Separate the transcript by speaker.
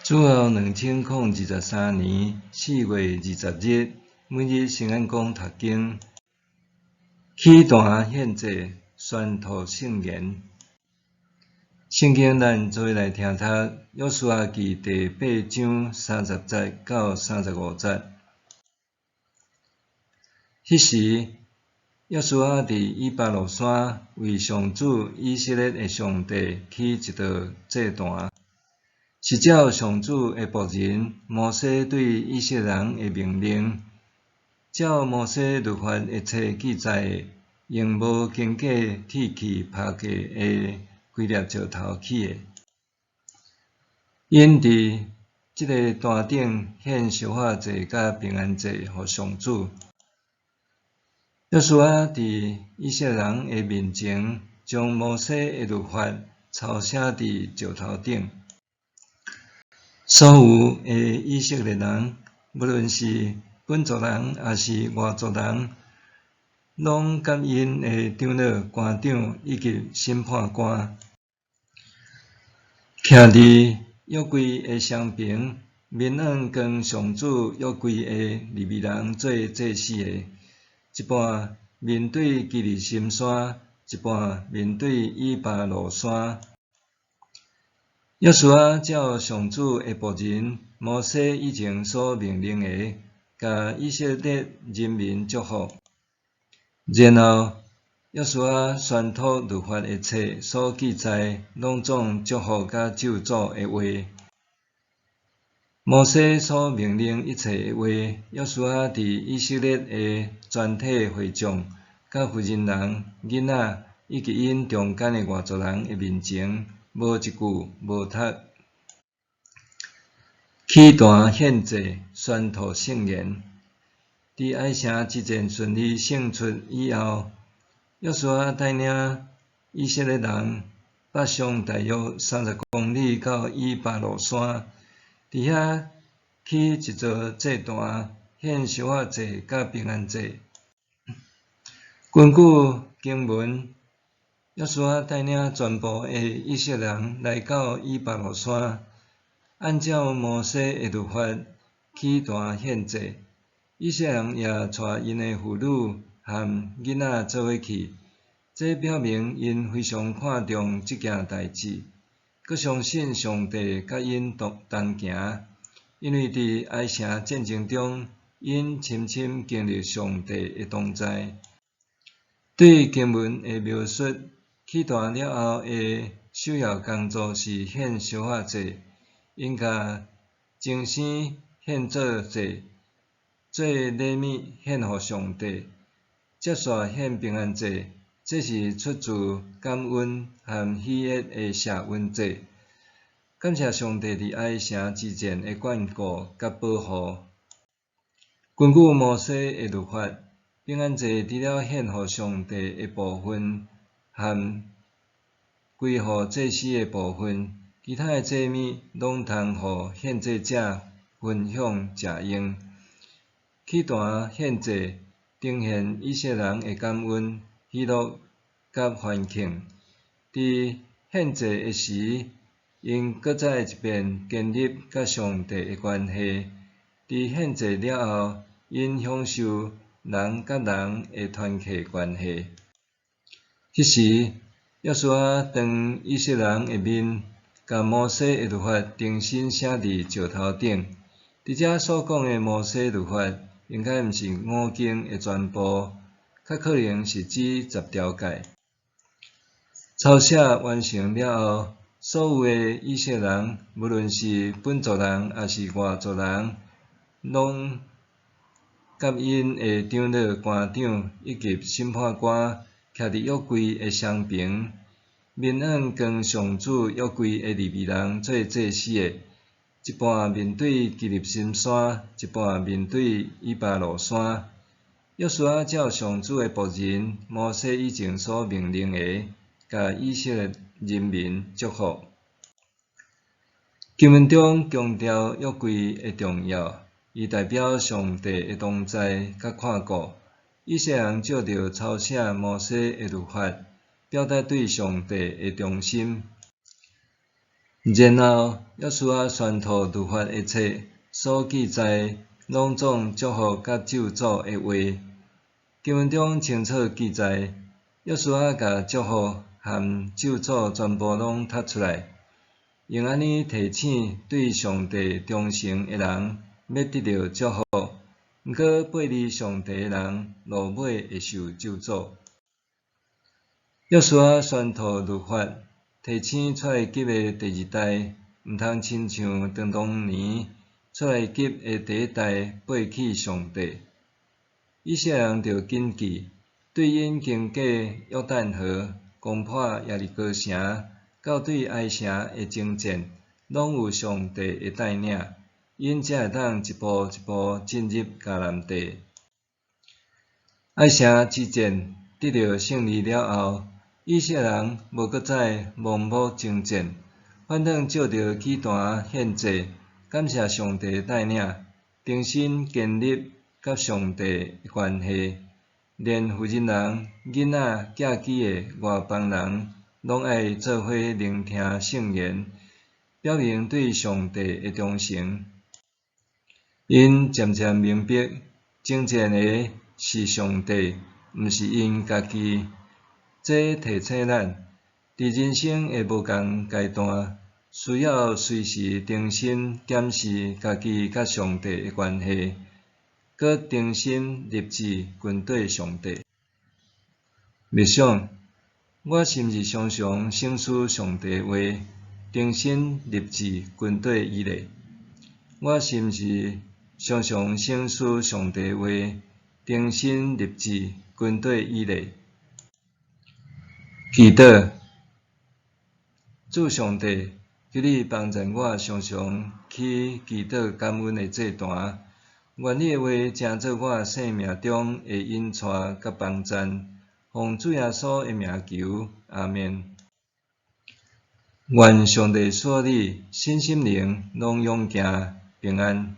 Speaker 1: 主后2023年4月20日，每日圣安宫读经，启段献祭，宣读圣言。圣经咱做来听读，约书亚记第8章30节到35节。迄时，约书亚伫以巴路山为上主以色列的上帝起一道祭坛。是照上主的仆人摩西对以色列人的命令，照摩西律法一切记载的，用无经过铁器拍过的规粒石头起的。因伫即个坛顶献烧化祭甲平安祭予上主。约书亚伫以色列人的面前，将摩西的律法抄写伫石头顶。所有的以色列人，无论是本族人还是外族人，拢甲因的长老、官长以及审判官，徛伫约柜的双边，面向跟上主约柜的利未人做祭司的，一半面对基利心山，一半面对以巴路山。约书亚照上主的仆人摩西以前所命令的，甲以色列人民祝福。然后，约书亚宣读律法一切所记载拢总祝福甲咒诅的话。摩西所命令一切的话，约书亚伫以色列的全体会众、甲妇人人、囡仔以及因中间的外族人的面前，无一句无读。启坛献祭，宣读圣言。伫爱城之战顺利胜出以后，约书亚带领以色列人北上大约30公里到以巴路山，伫遐起一座祭坛，献烧化祭甲平安祭。根据经文，约书亚带领全部的以色列人来到以巴路山，按照摩西的律法起坛献祭。以色列人也带因的妇女和囡仔做伙去，这表明因非常看重这件代志，佮相信上帝甲因同行，因为伫哀城战争中，因深深经历上帝的同在。对经文的描述，起坛了后的首要工作是献烧化祭，因甲精生献做祭，做礼物献予上帝，接续献平安祭，这是出自感恩和喜悦的谢恩祭，感谢上帝伫哀城之战的眷顾甲保护。根据摩西的律法，平安祭除了献予上帝的部分和归予祭司的部分，其他的祭物拢通予献祭者分享食用。起坛献祭，呈现以色列人的感恩、喜乐甲欢庆。伫献祭的时，因搁再一遍建立甲上帝的关系。伫献祭了后，因享受人甲人的团契关系。迄时，约书亚当以色列人的面，甲摩西的律法重新写伫石头顶。伫遮所讲的摩西律法，应该毋是5经的全部，较可能是指10条诫。抄写完成了后，所有的以色列人，无论是本族人还是外族人，拢甲因的长老、官长以及审判官，徛伫约柜的双边，面向跟上主约柜的利未人做祭司的，一半面对基利心山，一半面对以巴路山。约书亚照上主的仆人摩西以前所命令的，甲以色列人民祝福。经文中强调约柜的重要，伊代表上帝的同在甲看顾。以色列人照着抄写摩西的律法，表达对上帝的忠心。然后，约书亚宣读律法一切所记载拢总祝福甲咒诅的话，经文中清楚记载，约书亚甲祝福含咒诅全部拢读出来，用安尼提醒对上帝忠诚的人要得到祝福，毋过背离上帝的人落尾会受咒诅。约书亚宣读律法，提醒出来吉的第二代，毋通亲像当年出来吉的第一代背弃上帝。以色列人着谨记，对因经过约旦河、攻破耶利哥城，到对哀城的征战，拢有上帝的带领，因才会当一步一步进入迦南地。哀城之战得到胜利了后，以色列人无搁再盲目征战，反倒照着祭坛献祭，感谢上帝带领，重新建立甲上帝的关系。连妇人人、囡仔、寄居的外邦人，拢爱做伙聆听圣言，表明对上帝的忠诚。因渐渐明白，征战的是上帝，毋是因家己。这提醒咱，伫人生的无同阶段，需要随时重新检视家己甲上帝的关系，搁重新立志跟对上帝。默想，我是毋是常常省思上帝的话，重新立志跟对伊咧？我是毋是常常省思上帝的话，重新立志跟对伊咧？祈祷，主上帝，求你帮助我常常去祈祷感恩的祭坛，愿你的话成做我生命中的引带甲帮赞，奉主耶稣的名求，阿们。愿上帝赐你身心灵拢勇健平安。